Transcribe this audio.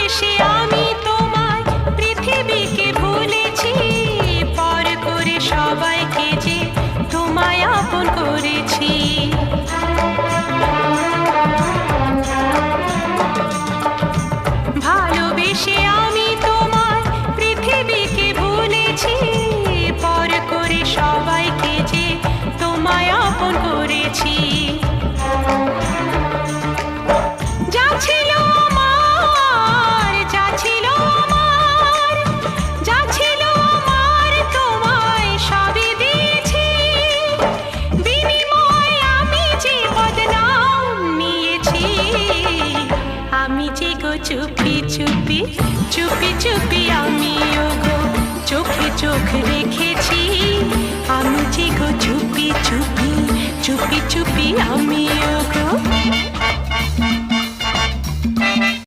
ভালোবেসে আমি তোমায় পৃথিবীকে ভুলেছি, পর করে সবাইকে যে তোমায় আপন করেছি। ভালোবেসে আমি তোমায় পৃথিবীকে ভুলেছি, পর করে সবাইকে যে তোমায় আপন করেছি। যা ছিল আমার, যা ছিল আমার, যা ছিল আমার তোমায় সবই দিয়েছি, বিনিময়ে আমি যে বদনাম নিয়েছি। আমি যে গো চুপি চুপি চুপি চুপি আমিও গো চোখে চোখ রেখেছি, আমি যে গো চুপি চুপি চুপি চুপি আমিও গো।